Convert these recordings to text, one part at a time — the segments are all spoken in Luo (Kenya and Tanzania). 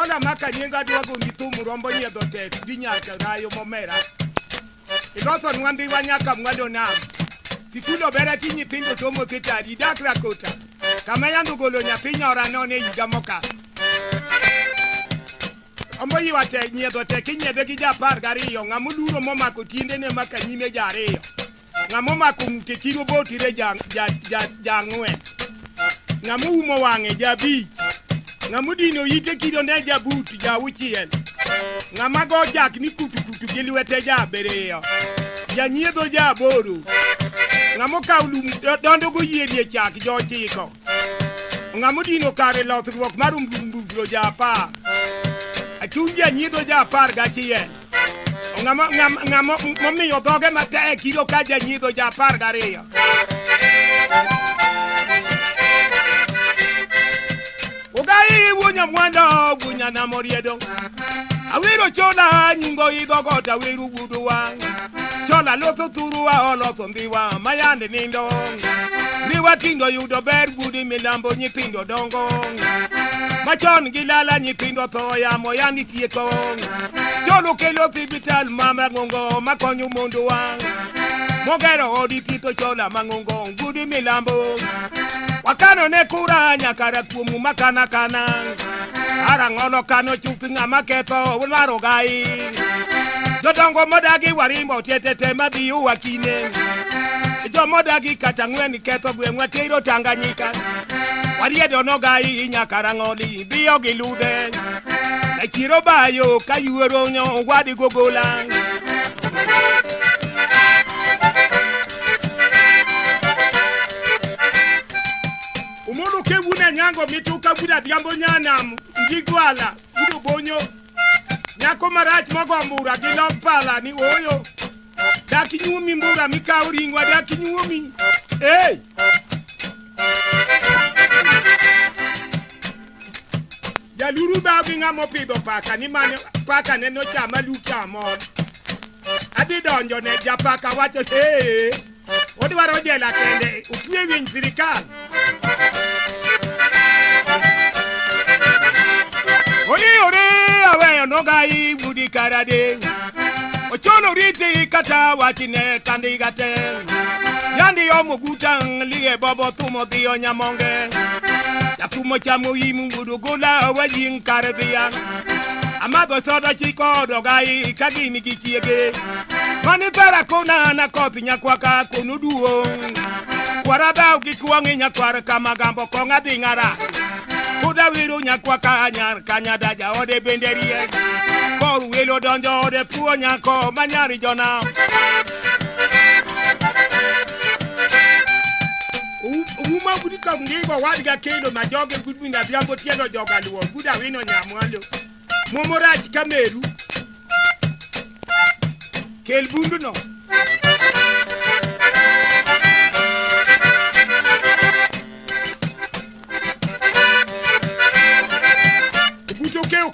chola maka nyenga duogo mitumu rombo nyedo tek dinyaka rayo momera iloso nwandi wanyaka mwado nam tikulo bera ti nyithindo somo sitari dakra kota kama yandu golo nyapinya oranone yiga moka ombo yiwa te nyedo tek nyede gi japar gariyo ngamuluro momako tiende ne maka nyime jariyo ngamomako mute kiro botire jangwe ngamumo wange jabi ngamudino yite kiro ne jabutu jawuchiel ngamago jak ni kutu gilwete jabereyo nyiedo jaboro ngamoka ulum dondo go yedie chak jochiko ngamudino kare lothruok marum dumbufro japa achunja nyiedo japar gachiel ngamo momiyo doge mate kiro kaja nyiedo japar gariyo ugai wunya mwanda wunya na moriedo awiro chola nyingo idogota wiru guduwa chola loso turuwa oloso ndiwa mayande nindo niwa tindo yudo ber gudi milambo nyitindo dongo machon gilala nyitindo toya moyani tieko cholo kelo hospital mama ngongo makonyu mundu wa mogero odi tito chola mangongo gudi milambo wakano ne kura nyakara kumu makana arangono kano chupinga maketo ularo gai dodongo modagi warimbo tetete mabiu wakine jo modagi katangweni keto bwengwa tiro Tanganyika wariedo no gai nyakara ngoli biyo gilude na chiro bayo kayuero nyo wadi gogola umulu kewuna nyango mituka buda diambo nyanam ngigwala udo bonyo nyako marach mogombura gilompala ni oyo daki nyumi mbura mikauringwa daki nyumi jaluru babi ngamo pido paka ni mane paka neno chama luka mon adi donjo ne japaka wacho odi waro jela kende upie win sirikal ore aweyo nogai budi karade ochono riti kata watine kandigate yandi omugutang liye bobo tumo dio nyamonge yakumo chamo yimu gudugola wajin karabia amado soda chiko dogai kagini gichiege mani para kona na kopi nyakwaka kunuduo kwarada ukikuangi nyakwara kama gambo konga dingara kuda wiru nyakwaka nyar kanyada ja ode benderie koru welo donjo ode puo nyako manyari jona uma budika ngigo wadiga kelo majoge gudwinda biambo tieno joga luo guda wino nyamwalo momoraji kameru kel bundu no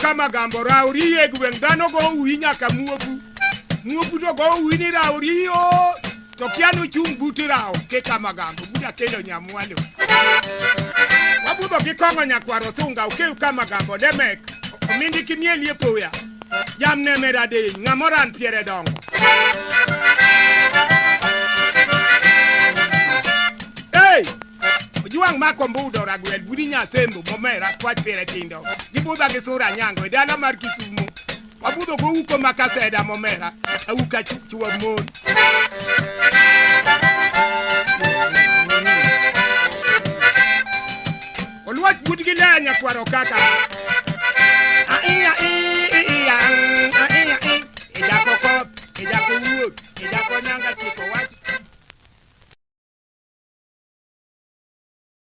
kama gambo rauri egwengano go uinya kamuofu do go uini rauri o to kianu chumbuti rao ke kama gambo buda kelo nyamwalo wabudo kikongo nyakwaro tunga uke kama gambo demek mindi kimielie poya jamne merade ngamoran piere dongo juang makombudo ragwel budinya sembo momera kwat pere tindo gibuda gesura nyango dala mar Kisumu wabudo go uko makaseda momera auka chuwa mon olwat budgilanya kwaro kaka